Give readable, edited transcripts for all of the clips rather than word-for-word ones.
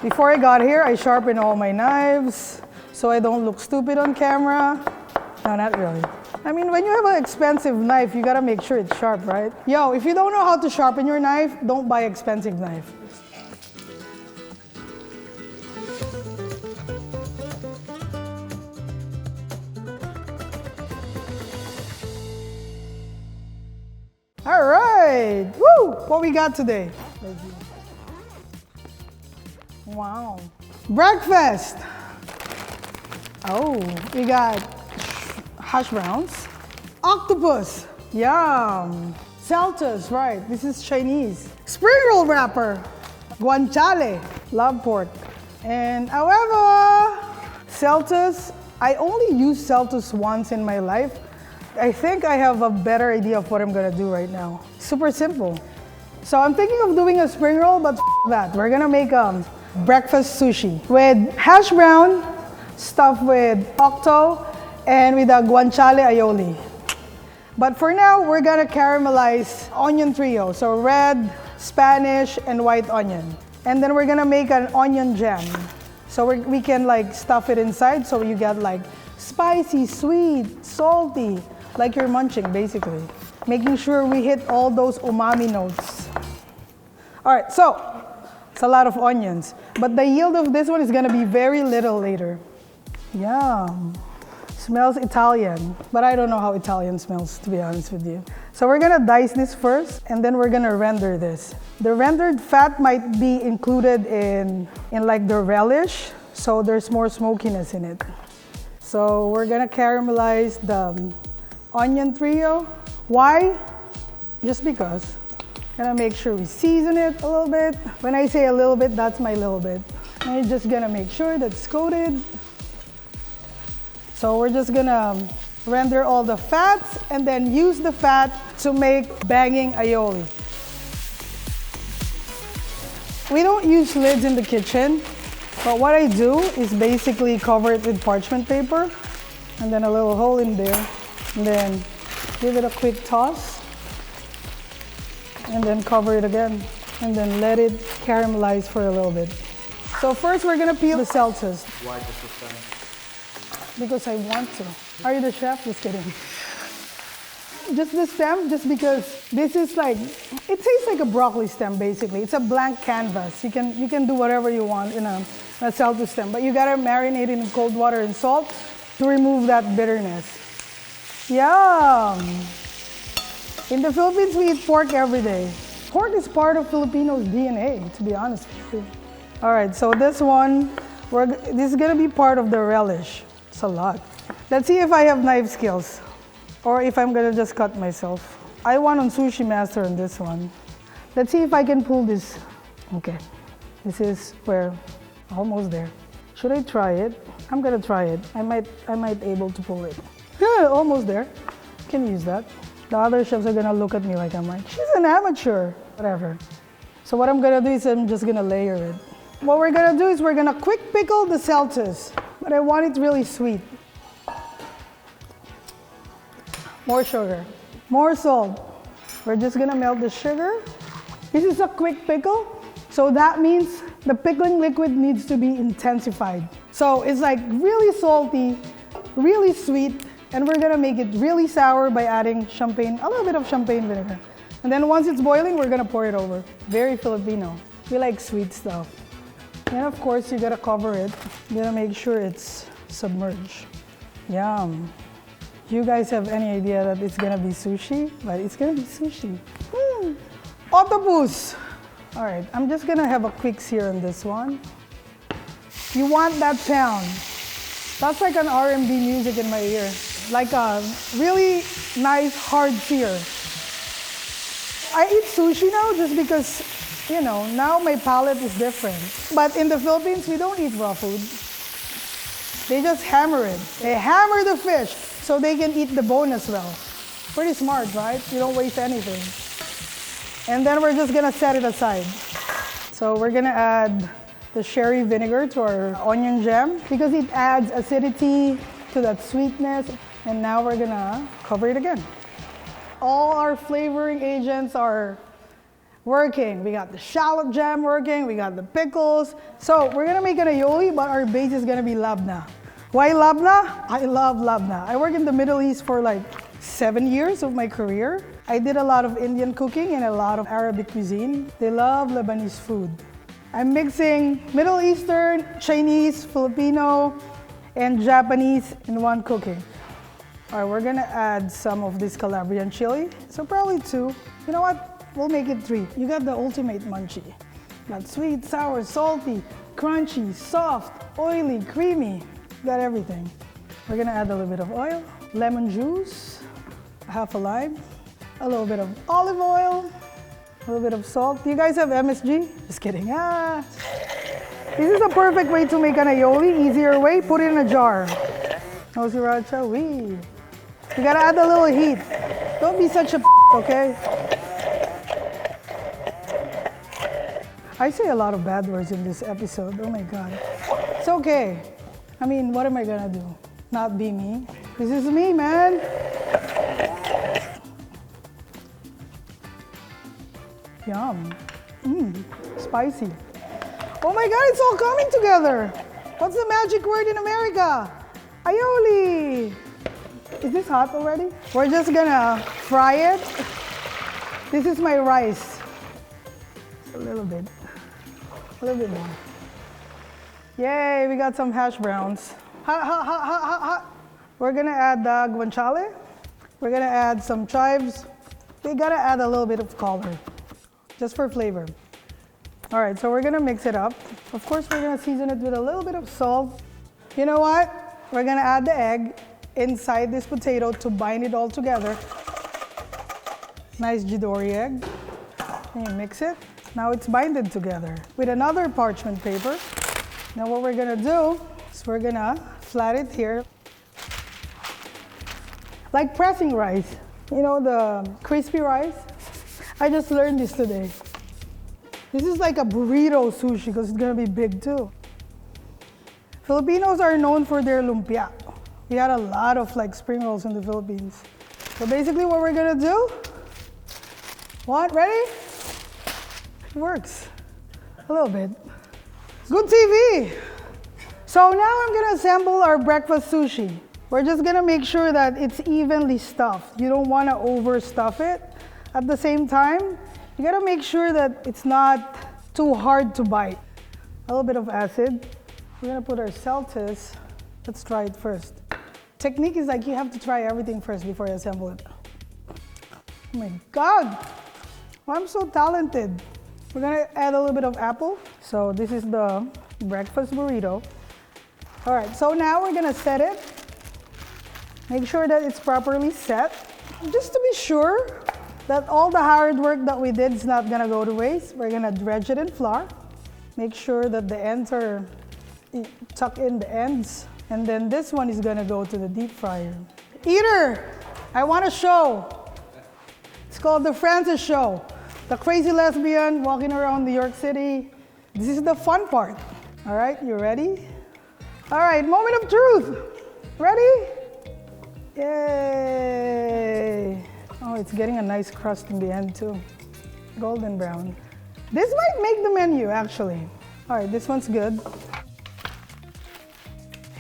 Before I got here, I sharpened all my knives so I don't look stupid on camera. No, not really. I mean, when you have an expensive knife, you gotta make sure it's sharp, right? Yo, if you don't know how to sharpen your knife, don't buy expensive knife. All right, woo! What we got today? Wow. Breakfast. Oh, we got hash browns. Octopus. Yum. Celtuce, right. This is Chinese. Spring roll wrapper. Guanciale. Love pork. And however, celtuce. I only used celtuce once in my life. I think I have a better idea of what I'm gonna do right now. Super simple. So I'm thinking of doing a spring roll, but that. We're gonna make breakfast sushi with hash brown stuffed with octo and with a guanciale aioli. But for now, we're gonna caramelize onion trio. So red, Spanish, and white onion. And then we're gonna make an onion jam. So we can like stuff it inside so you get like spicy, sweet, salty, like you're munching basically. Making sure we hit all those umami notes. All right, so it's a lot of onions, but the yield of this one is gonna be very little later. Yum. Smells Italian, but I don't know how Italian smells, to be honest with you. So we're gonna dice this first, and then we're gonna render this. The rendered fat might be included in like the relish, so there's more smokiness in it. So we're gonna caramelize the onion trio. Why? Just because. Gonna make sure we season it a little bit. When I say a little bit, that's my little bit. And you're just gonna make sure that's coated. So we're just gonna render all the fats and then use the fat to make banging aioli. We don't use lids in the kitchen, but what I do is basically cover it with parchment paper and then a little hole in there, and then give it a quick toss. And then cover it again, and then let it caramelize for a little bit. So first we're gonna peel the celtuce. Why just the stem? Because I want to. Are you the chef? Just kidding. Just the stem, just because this is like, it tastes like a broccoli stem basically. It's a blank canvas. You can do whatever you want in a celtuce stem, but you gotta marinate it in cold water and salt to remove that bitterness. Yum! In the Philippines, we eat pork every day. Pork is part of Filipinos' DNA, to be honest with you. All right, so this one, this is gonna be part of the relish. It's a lot. Let's see if I have knife skills, or if I'm gonna just cut myself. I won on Sushi Master on this one. Let's see if I can pull this. Okay, this is where, almost there. Should I try it? I'm gonna try it. I might able to pull it. Yeah, almost there. Can use that. The other chefs are gonna look at me like I'm like, she's an amateur, whatever. So what I'm gonna do is I'm just gonna layer it. What we're gonna do is we're gonna quick pickle the celtuce, but I want it really sweet. More sugar, more salt. We're just gonna melt the sugar. This is a quick pickle, so that means the pickling liquid needs to be intensified. So it's like really salty, really sweet, and we're gonna make it really sour by adding champagne, a little bit of champagne vinegar. And then once it's boiling, we're gonna pour it over. Very Filipino. We like sweet stuff. And of course, you gotta cover it. You gotta make sure it's submerged. Yum. You guys have any idea that it's gonna be sushi? But it's gonna be sushi. Octopus. All right, I'm just gonna have a quick sear on this one. You want that pound. That's like an R&B music in my ear. Like a really nice hard sear. I eat sushi now just because, you know, now my palate is different. But in the Philippines, we don't eat raw food. They just hammer it. They hammer the fish so they can eat the bone as well. Pretty smart, right? You don't waste anything. And then we're just gonna set it aside. So we're gonna add the sherry vinegar to our onion jam because it adds acidity to that sweetness. And now we're gonna cover it again. All our flavoring agents are working. We got the shallot jam working. We got the pickles. So we're gonna make an aioli, but our base is gonna be labna. Why labna? I love labna. I worked in the Middle East for like 7 years of my career. I did a lot of Indian cooking and a lot of Arabic cuisine. They love Lebanese food. I'm mixing Middle Eastern, Chinese, Filipino, and Japanese in one cooking. All right, we're gonna add some of this Calabrian chili. So probably 2. You know what? We'll make it 3. You got the ultimate munchie. Got sweet, sour, salty, crunchy, soft, oily, creamy. Got everything. We're gonna add a little bit of oil, lemon juice, half a lime, a little bit of olive oil, a little bit of salt. Do you guys have MSG? Just kidding. This is the perfect way to make an aioli. Easier way, put it in a jar. No sriracha, wee. You gotta add a little heat. Don't be such a okay? I say a lot of bad words in this episode. Oh my God. It's okay. I mean, what am I gonna do? Not be me? This is me, man. Yum. Spicy. Oh my God, it's all coming together. What's the magic word in America? Aioli. Is this hot already? We're just gonna fry it. This is my rice. A little bit more. Yay, we got some hash browns. We're gonna add the guanciale. We're gonna add some chives. We gotta add a little bit of color, just for flavor. All right, so we're gonna mix it up. Of course, we're gonna season it with a little bit of salt. You know what? We're gonna add the egg inside this potato to bind it all together. Nice Jidori egg. And you mix it. Now it's binded together with another parchment paper. Now what we're gonna do is we're gonna flat it here. Like pressing rice. You know the crispy rice? I just learned this today. This is like a burrito sushi because it's gonna be big too. Filipinos are known for their lumpia. We had a lot of like spring rolls in the Philippines. So basically what we're gonna do, what, ready? It works, a little bit. Good TV. So now I'm gonna assemble our breakfast sushi. We're just gonna make sure that it's evenly stuffed. You don't wanna overstuff it. At the same time, you gotta make sure that it's not too hard to bite. A little bit of acid. We're gonna put our celtuce. Let's try it first. Technique is like you have to try everything first before you assemble it. Oh my God, I'm so talented. We're gonna add a little bit of apple. So this is the breakfast burrito. All right, so now we're gonna set it. Make sure that it's properly set. Just to be sure that all the hard work that we did is not gonna go to waste. We're gonna dredge it in flour. Make sure that the ends are, tuck in the ends. And then this one is gonna go to the deep fryer. Eater, I want a show. It's called the Frances Show. The crazy lesbian walking around New York City. This is the fun part. All right, you ready? All right, moment of truth. Ready? Yay. Oh, it's getting a nice crust in the end too. Golden brown. This might make the menu actually. All right, this one's good.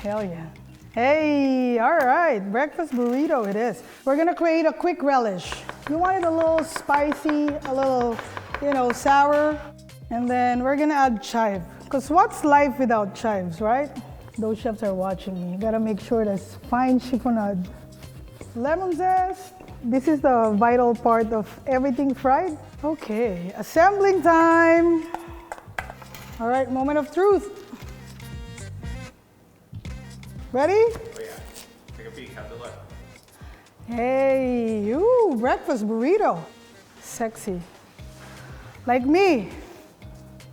Hell yeah. Hey, all right, breakfast burrito it is. We're gonna create a quick relish. You want it a little spicy, a little, sour. And then we're gonna add chive. Because what's life without chives, right? Those chefs are watching me. You gotta make sure there's fine chiffonade. Lemon zest. This is the vital part of everything fried. Okay, assembling time. All right, moment of truth. Ready? Oh yeah, take a peek, how's it look? Hey, ooh, breakfast burrito. Sexy. Like me,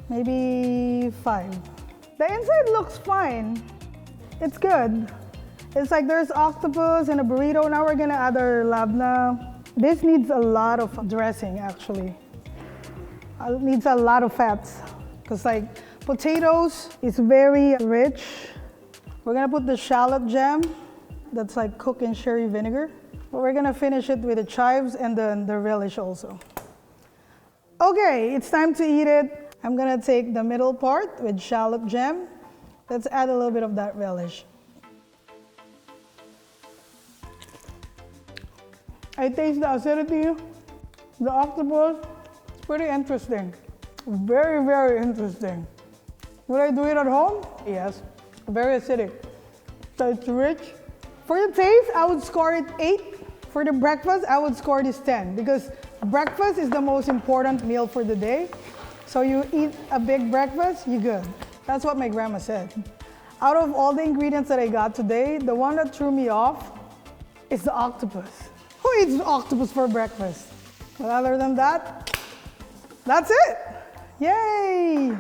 maybe 5. The inside looks fine. It's good. It's like there's octopus and a burrito. Now we're gonna add our labna. This needs a lot of dressing actually. It needs a lot of fats. Because like potatoes is very rich. We're gonna put the shallot jam that's like cooked in sherry vinegar. But we're gonna finish it with the chives and then the relish also. Okay, it's time to eat it. I'm gonna take the middle part with shallot gem. Let's add a little bit of that relish. I taste the acidity, the octopus. It's pretty interesting. Very, very interesting. Would I do it at home? Yes. Very acidic. So it's rich. For the taste, I would score it 8. For the breakfast, I would score this 10 because breakfast is the most important meal for the day. So you eat a big breakfast, you're good. That's what my grandma said. Out of all the ingredients that I got today, the one that threw me off is the octopus. Who eats octopus for breakfast? But other than that, that's it. Yay!